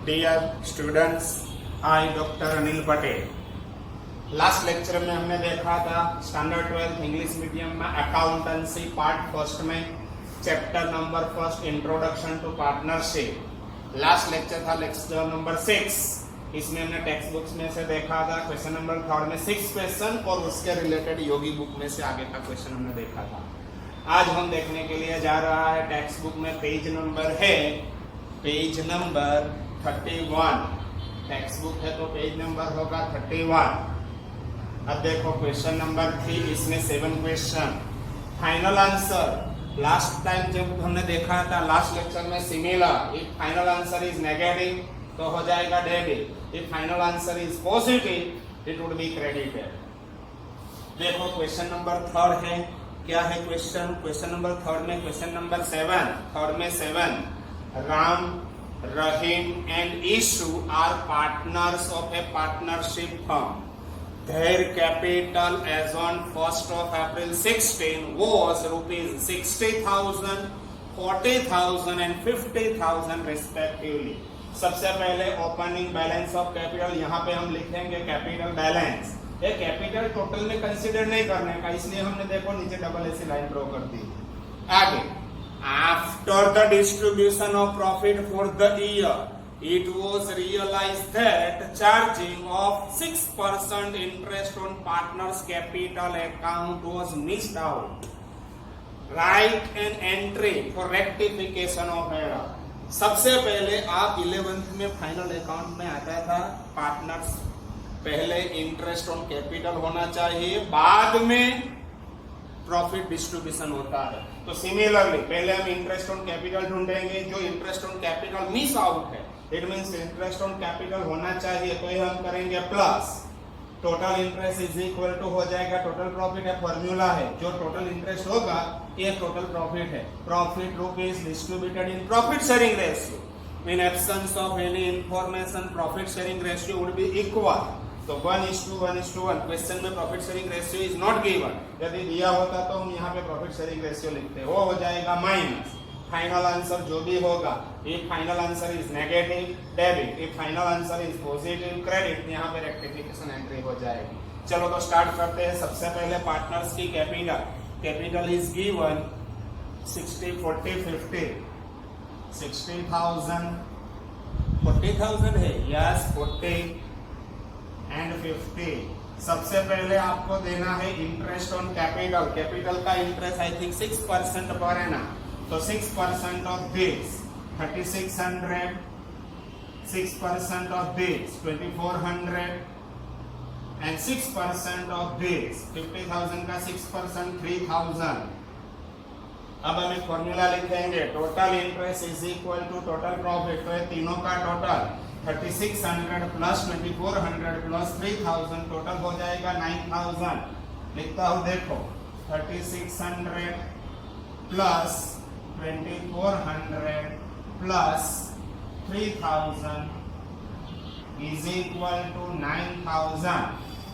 Dear students, I doctor Anil Patel. Last lecture में हमने देखा था स्टैंडर्ड 12 इंग्लिश मीडियम में अकाउंटेंसी पार्ट फर्स्ट में chapter number first introduction to partnership. Last lecture था लेक्चर नंबर 6। इसमें हमने टेक्स्ट बुक्स में से देखा था क्वेश्चन नंबर 3 में 6 क्वेश्चन और उसके रिलेटेड योगी बुक में से आगे का क्वेश्चन हमने देखा था। आज हम देखने के लिए जा रहा है टेक्स्ट बुक में पेज नंबर है पेज नंबर 31। टेक्स्ट बुक है तो पेज नंबर होगा 31। अब देखो क्वेश्चन नंबर 3, इसमें 7 question. Final answer last time जब हमने देखा था लास्ट लेक्चर में similar, if final answer is negative तो हो जाएगा debit, if final answer is positive it would be credited. देखो क्वेश्चन नंबर 3 है, क्या है क्वेश्चन? क्वेश्चन नंबर 3 में question number 7 Ram, Rahim and Ishu are partners of a partnership firm. Their capital as on 1st of April 16 was rupees 60,000, 40,000 and 50,000 respectively. सबसे पहले opening balance of capital, यहाँ पे हम लिखेंगे कैपिटल बैलेंस। ये capital total में consider नहीं करने का, इसलिए हमने देखो नीचे डबल ऐसी लाइन ड्रॉ कर दी। आगे, after the distribution of profit for the year, it was realized that charging of 6% interest on partners' capital account was missed out. Write an entry for rectification of error. सबसे पहले आप 11th में final account में आता था partners, पहले interest on capital होना चाहिए, बाद में प्रॉफिट डिस्ट्रीब्यूशन होता है। तो सिमिलरली पहले हम इंटरेस्ट ऑन कैपिटल ढूंढेंगे, जो interest on capital miss out है, it means interest on capital होना चाहिए, तो ये हम करेंगे plus total interest is equal to हो जाएगा टोटल प्रॉफिट है, फॉर्मूला है, जो टोटल इंटरेस्ट होगा ये टोटल प्रॉफिट है। Profit rupees distributed in profit sharing ratio. In absence of any information profit sharing ratio would be equal, तो 1:1:1। Question में profit sharing ratio is not given, यदि दिया होता तो हम यहाँ पे प्रॉफिट शेयरिंग रेशियो लिखते, वो हो जाएगा माइनस फाइनल आंसर जो भी होगा। If final answer is negative debit, if final answer is positive credit, यहाँ पे रेक्टिफिकेशन एंट्री हो जाएगी। चलो तो स्टार्ट करते हैं। सबसे पहले पार्टनर्स की कैपिटल इज गिवन 60, 40, 50। 60,000, 40,000 है, यस 40 एंड 50। सबसे पहले आपको देना है इंटरेस्ट ऑन कैपिटल। कैपिटल का इंटरेस्ट आई थिंक 6% पर है ना, तो 6% of this 3600, 6% of this 2400 and 6% of this 50,000 का 6% 3000। अब हम एक फॉर्मूला लिखेंगे, total interest is equal to total profit, तो ये तीनों का टोटल 3600 प्लस 2400 प्लस 3000 टोटल हो जाएगा 9000। लिखता हूं, देखो 3600 plus 2400 plus 3000 is equal to 9000।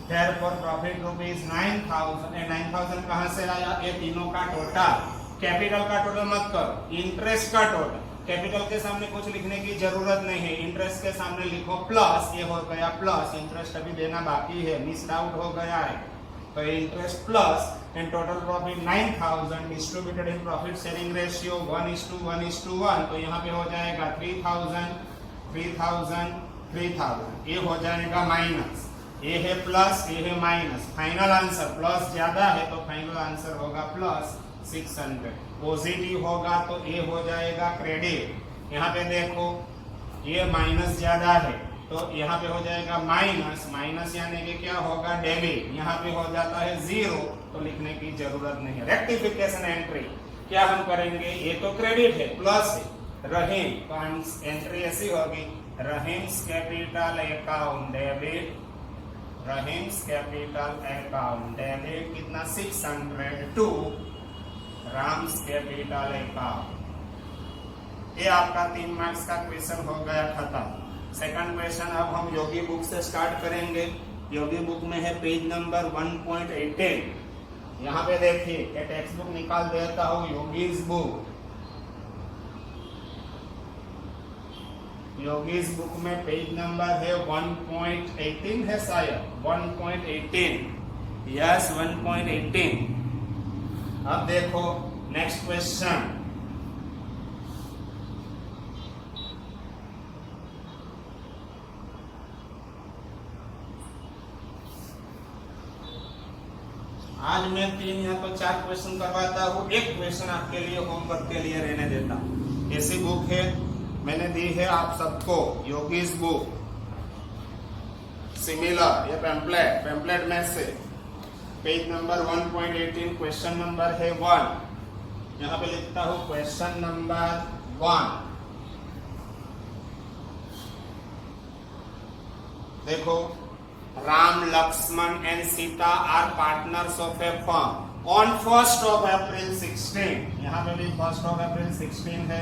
Therefore profit rupees 9000। 9000 कहां से आया? ये तीनों का टोटल, कैपिटल का टोटल मत करो, इंटरेस्ट का टोटल। कैपिटल के सामने कुछ लिखने की जरूरत नहीं है, इंटरेस्ट के सामने लिखो प्लस, ये हो गया प्लस, इंटरेस्ट अभी देना बाकी है, मिस्ड आउट हो गया है, तो interest plus and total profit 9000 distributed in profit sharing ratio 1:1:1, तो यहाँ पे हो जाएगा 3000, 3000, 3000। ये हो जाएगा माइनस, ये है प्लस, ये है माइनस। फाइनल आंसर प्लस ज्यादा है तो फाइनल आंसर होगा प्लस 600। पॉजिटिव होगा तो ये हो जाएगा क्रेडिट। यहाँ पे देखो ये माइनस ज्यादा है तो यहाँ पे हो जाएगा माइनस, माइनस यानी कि क्या होगा डेबिट। यहाँ पे हो जाता है 0 तो लिखने की जरूरत नहीं है। रेक्टिफिकेशन एंट्री क्या हम करेंगे? ये तो क्रेडिट है, प्लस है, रहीम तो एंट्री ऐसी होगी, Rahim's capital account debit, Rahim's capital account debit कितना 600 टू राम्स कैपिटल अकाउंट। ये आपका 3 मार्क्स का क्वेश्चन हो गया खत्म। सेकंड क्वेश्चन अब हम योगी बुक से स्टार्ट करेंगे। योगी बुक में है पेज नंबर 1.18। यहाँ पे देखिए, ये टेक्स्ट बुक निकाल देता हूँ, योगीज बुक। योगीज बुक में पेज नंबर है 1.18 है शायद 1.18, यस 1.18। अब देखो नेक्स्ट क्वेश्चन, आज मैं 3 या तो 4 क्वेश्चन करवाता हूँ, एक क्वेश्चन आपके लिए होमवर्क के लिए रहने देता हूँ। ऐसी बुक है मैंने दी है आप सबको, योगीज बुक सिमिलर, ये पैम्पलेट में से पेज नंबर 1.18 क्वेश्चन नंबर है 1। यहाँ पे लिखता हूँ क्वेश्चन नंबर 1। देखो, Ram, Lakshman and Sita are partners of a firm on 1st of April 16। यहाँ पे भी 1st of April 16 है।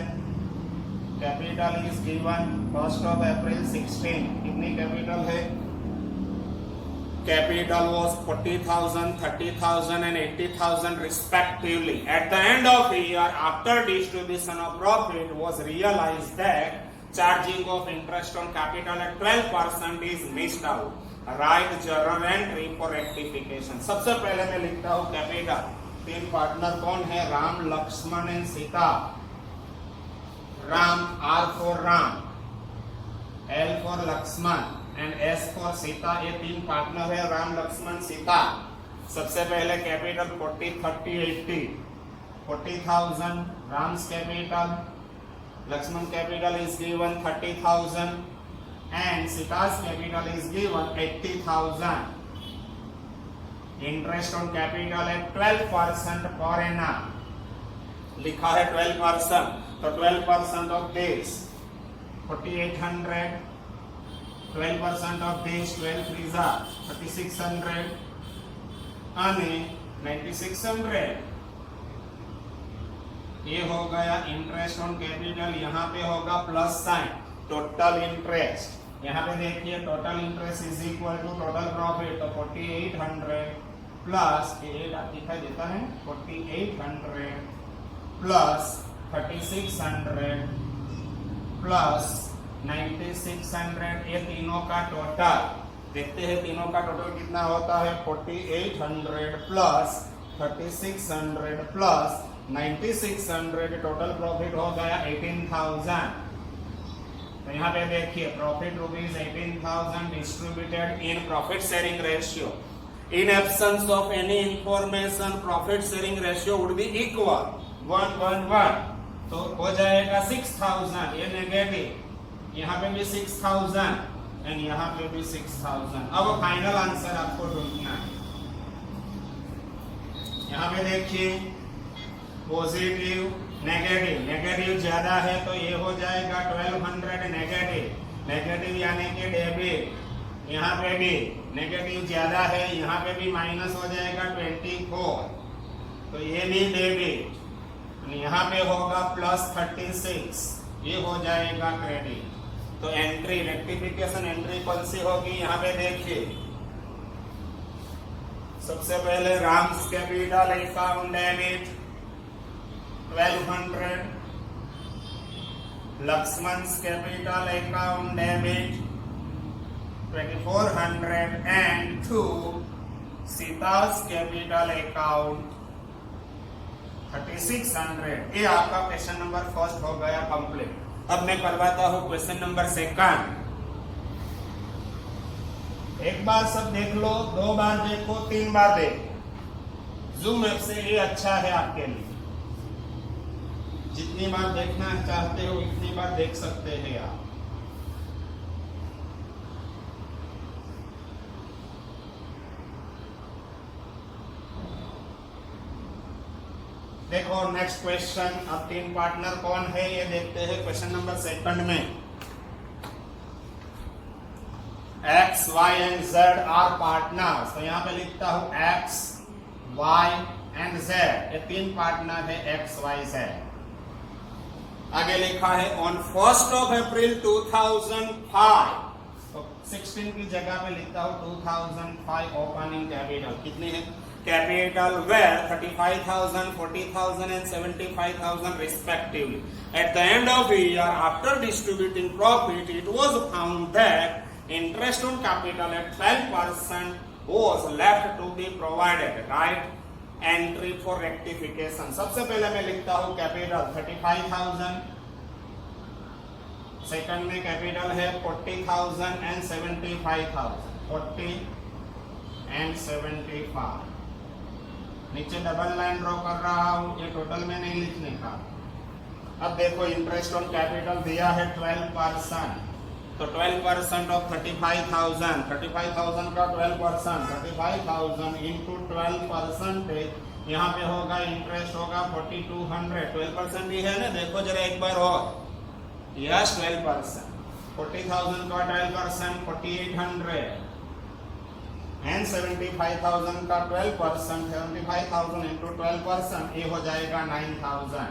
Capital is given 1st of April 16। कितनी कैपिटल है? Capital was 40,000, 30,000 and 80,000 respectively. At the end of the year, after distribution of profit, was realized that charging of interest on capital at 12% is missed out. Write journal entry for rectification. सबसे पहले मैं लिखता हूँ capital. 3 partner कौन है? Ram, Lakshman and Sita. Ram, R for Ram, L for Lakshman and S for Sita. ये 3 partner है, राम, लक्ष्मण, सीता। सबसे पहले capital 40, 30, 80। 40,000 Ram's capital, Lakshman capital is given 30,000 and Sita's capital is given 80,000. Interest on capital at 12% per annum. लिखा है 12%, तो 12% of this 4,800, 12% of this 12 3 3,600 અને 9,600। ये हो गया इंटरेस्ट ऑन कैपिटल। यहाँ पे होगा प्लस साइन, टोटल इंटरेस्ट। यहाँ पे देखिए total interest is equal to total profit, तो 4,800 प्लस 8 दिखाई देता है 4,800 प्लस 3,600 प्लस 9,600। ये तीनों का टोटल देखते हैं, तीनों का टोटल कितना होता है? 4,800 प्लस 3,600 प्लस 9,600। टोटल प्रॉफिट हो गया 18,000। तो यहाँ पे देखिए profit rupees 18,000 distributed in profit sharing ratio. In absence of any information profit sharing ratio would be equal 1:1। तो हो जाएगा 6,000, ये नेगेटिव, यहाँ पे भी 6,000 एंड यहाँ पे भी 6,000। अब फाइनल आंसर आपको ढूंढना है। यहाँ पे देखिए पॉजिटिव, नेगेटिव ज्यादा है तो ये हो जाएगा 1200 नेगेटिव यानी कि डेबिट। यहाँ पे भी नेगेटिव ज्यादा है, यहाँ पे भी माइनस हो जाएगा 24, तो ये भी डेबिट। यहाँ पे होगा प्लस 36, ये हो जाएगा क्रेडिट। तो एंट्री रेक्टिफिकेशन एंट्री कौन सी होगी? यहाँ पे देखिए सबसे पहले Ram's capital account debit 1200, लक्ष्मण's capital account debit 2,400 and to Sita's capital account 3,600। ये आपका क्वेश्चन नंबर 1 हो गया कंप्लीट। अब मैं करवाता हूँ क्वेश्चन नंबर 2। एक बार सब देख लो, 2 बार देखो, 3 बार देखो। जूम ऐप से ये अच्छा है आपके लिए, जितनी बार देखना चाहते हो इतनी बार देख सकते हैं आप। देखो नेक्स्ट क्वेश्चन। अब 3 पार्टनर कौन है ये देखते हैं क्वेश्चन नंबर 2 में। X, Y and Z are partners. तो यहाँ पे लिखता हूँ X, Y and Z। ये 3 पार्टनर है X, Y, Z। आगे लिखा है ऑन 1st of April 2005। तो 16 की जगह पे लिखता हूँ 2005 ओपनिंग कैपिटल। कितनी है capital were 35,000, 40,000 and 75,000 respectively. At the end of the year, after distributing profit, it was found that interest on capital at 12% was left to be provided. Right? Entry for rectification. सबसे पहले मैं लिखता हूँ capital 35,000, second में capital है 40,000 and 75,000, 40 and 75. नीचे double line draw कर रहा हूँ, ये टोटल में नहीं लिखने का. अब देखो इंटरेस्ट ऑन कैपिटल दिया है 12%, तो 12% ऑफ 35,000, 35,000 का 12%, 35,000 इंटू 12% यहाँ पे होगा इंटरेस्ट होगा 4200. 12% ही है ना, देखो जरा एक बार हो. यस 12%, 40,000 का 12% 4800 एंड 75,000 का 12%, 75,000 इंटू 12% ये हो जाएगा 9,000.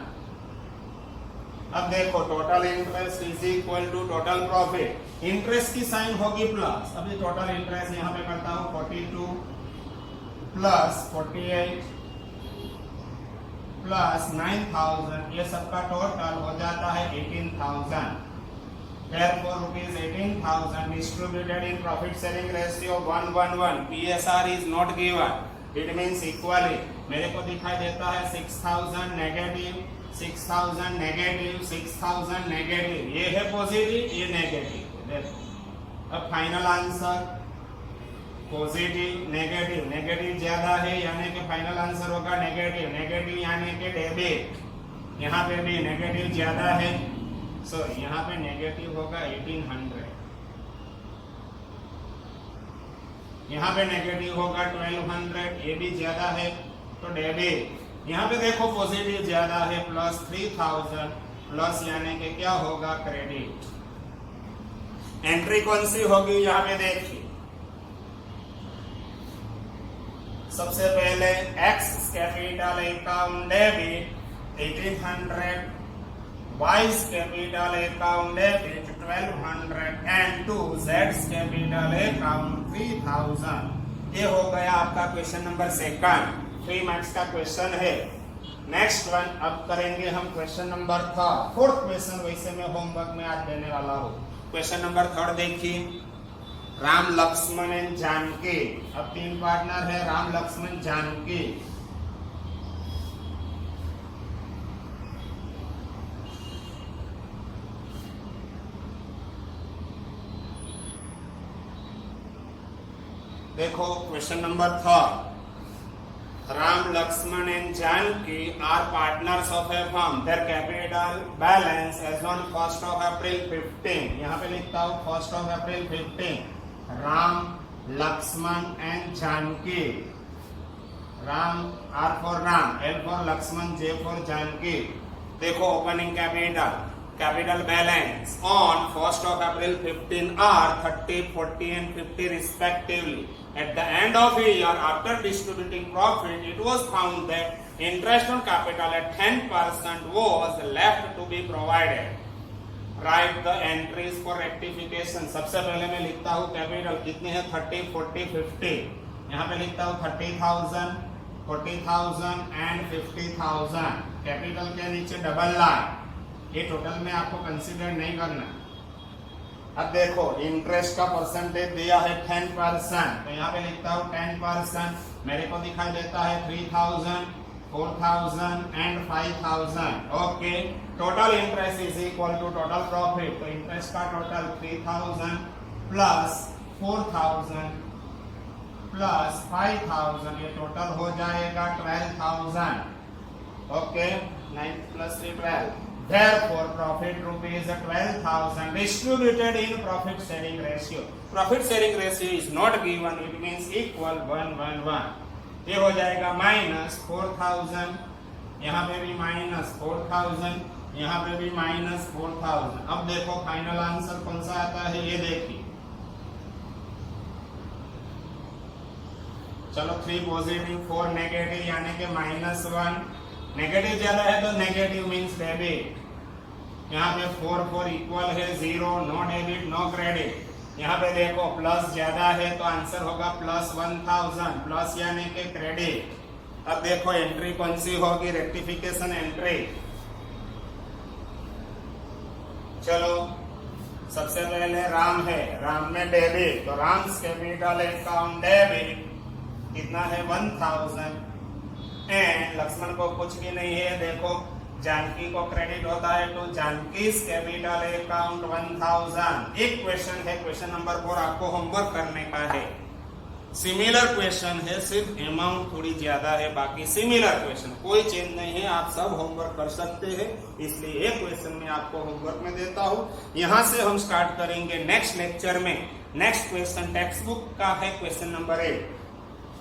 अब देखो total interest is equal to total profit. Interest की साइन होगी प्लस. अभी टोटल इंटरेस्ट यहाँ पे करता हूँ 42 प्लस 48 प्लस 9,000, ये सबका टोटल हो जाता है 18,000. Therefore, rupees 18,000 distributed in profit sharing ratio 1:1. PSR is not given. It means equally. मेरे को दिखाई देता है 6,000 नेगेटिव, 6,000 नेगेटिव, 6,000 नेगेटिव. ये है पॉजिटिव, ये नेगेटिव. देखो अब final answer positive, negative, negative ज्यादा है यानी कि फाइनल आंसर होगा नेगेटिव, नेगेटिव यानी कि डेबिट. यहाँ पे भी नेगेटिव ज्यादा है, सो यहाँ पे नेगेटिव होगा 1800. यहाँ पे नेगेटिव होगा 1200, ये भी ज्यादा है तो डेबिट. यहाँ पे देखो पॉजिटिव ज्यादा है प्लस 3000 प्लस यानी कि क्या होगा क्रेडिट. एंट्री कौन सी होगी यहाँ पे देखिए. सबसे पहले X capital account debit 1800, Y's capital account debit 1200 and to जेड्स कैपिटल अकाउंट 3000. ये हो गया आपका क्वेश्चन नंबर 2. 3 मार्क्स का क्वेश्चन है. नेक्स्ट वन अब करेंगे हम क्वेश्चन नंबर 3. 4th क्वेश्चन वैसे मैं होमवर्क में आज देने वाला हूँ. क्वेश्चन नंबर 3 देखिए. राम लक्ष्मण एंड जानकी. अब 3 पार्टनर है राम लक्ष्मण जानकी. देखो question number 3. Ram, Lakshman and Janki are partners of a firm. Their capital balance as on 1st of April 15. यहाँ पे लिखता हूँ 1st of April 15. Ram, Lakshman and Janki. Ram R for Ram, L for Lakshman, J for Janki. देखो opening capital balance on 1st of April 15 are 30, 40 and 50 respectively. At the end of the year, after distributing profit, it was found that interest on capital at 10% was left to be provided. Write the entries for rectification. सबसे पहले मैं लिखता हूँ capital कितनी है 30, 40, 50. यहाँ पे लिखता हूँ 30,000, 40,000 and 50,000. कैपिटल के नीचे डबल लाइन. ये टोटल में आपको कंसीडर नहीं करना. अब देखो इंटरेस्ट का परसेंटेज दिया है 10%, तो यहाँ पे लिखता हूँ 10%. मेरे को दिखाई देता है 3,000, 4,000 and 5,000. Okay, total interest is equal to total profit. तो इंटरेस्ट का टोटल 3,000 प्लस 4,000 प्लस 5,000, ये टोटल हो जाएगा 12,000. Okay, 9 plus 3 12. Therefore, profit rupees 12,000 distributed in profit sharing ratio. Profit sharing ratio is not given. It means equal 1:1:1. ये हो जाएगा minus 4,000. यहाँ पे भी माइनस 4,000. यहाँ पे भी माइनस 4,000. अब देखो फाइनल आंसर कौन सा आता है ये देखिए. चलो 3 पॉजिटिव 4 नेगेटिव यानी कि -1. नेगेटिव ज्यादा है तो नेगेटिव मीन्स डेबिट. यहाँ पे 4 4 इक्वल है 0, नो डेबिट नो क्रेडिट. यहाँ पे देखो प्लस ज्यादा है तो आंसर होगा प्लस 1000, प्लस यानी कि क्रेडिट। अब देखो एंट्री कौन सी होगी, रेक्टिफिकेशन एंट्री। चलो सबसे पहले राम है, राम में डेबिट, तो राम्स कैपिटल अकाउंट डेबिट कितना है 1000। एंड लक्ष्मण को कुछ भी नहीं है, देखो जानकी को क्रेडिट होता है तो जानकी कैपिटल अकाउंट 1000। एक क्वेश्चन है, क्वेश्चन नंबर 4 आपको होमवर्क करने का है। सिमिलर क्वेश्चन है, सिर्फ अमाउंट थोड़ी ज्यादा है, बाकी सिमिलर क्वेश्चन कोई चेंज नहीं है, आप सब होमवर्क कर सकते हैं। इसलिए एक क्वेश्चन में आपको होमवर्क में देता हूं। यहां से हम स्टार्ट करेंगे नेक्स्ट लेक्चर में। नेक्स्ट क्वेश्चन टेक्स्ट बुक का है, क्वेश्चन नंबर 8।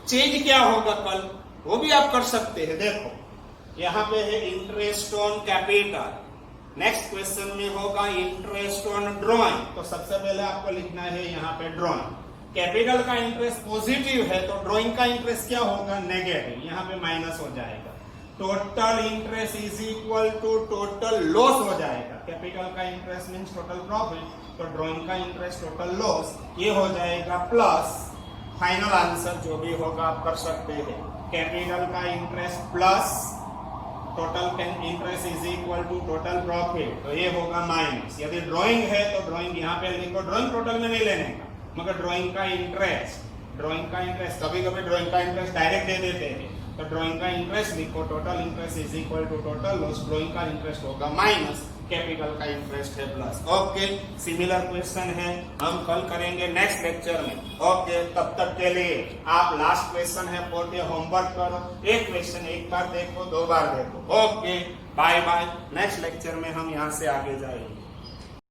चेंज क्या होगा कल वो भी आप कर सकते हैं। देखो यहाँ पे है interest on capital, next question में होगा इंटरेस्ट ऑन ड्रॉइंग। तो सबसे पहले आपको लिखना है यहाँ पे ड्रॉइंग। कैपिटल का इंटरेस्ट पॉजिटिव है तो ड्रॉइंग का इंटरेस्ट क्या होगा, नेगेटिव, यहाँ पे माइनस हो जाएगा। Total interest is equal to total loss हो जाएगा। कैपिटल का इंटरेस्ट मीन्स टोटल प्रॉफिट, तो ड्रॉइंग का इंटरेस्ट टोटल लॉस, ये हो जाएगा प्लस। फाइनल आंसर जो भी होगा आप कर सकते हैं। कैपिटल का interest plus total interest is equal to total profit, तो ये होगा माइनस। यदि ड्राइंग है तो ड्राइंग यहाँ पे लिखो, ड्राइंग टोटल में नहीं लेने का, मगर ड्राइंग का इंटरेस्ट कभी कभी ड्राइंग का इंटरेस्ट डायरेक्ट दे देते हैं, तो ड्राइंग का इंटरेस्ट लिखो, total interest is equal to total loss, drawing का इंटरेस्ट होगा माइनस, कैपिटल का इंटरेस्ट है प्लस। ओके, सिमिलर क्वेश्चन है, हम कल करेंगे नेक्स्ट लेक्चर में। ओके, तब तक के लिए आप लास्ट क्वेश्चन है 4 के होमवर्क करो। एक क्वेश्चन एक बार देखो, 2 बार देखो। Okay, bye bye. Next lecture में हम यहाँ से आगे जाएंगे।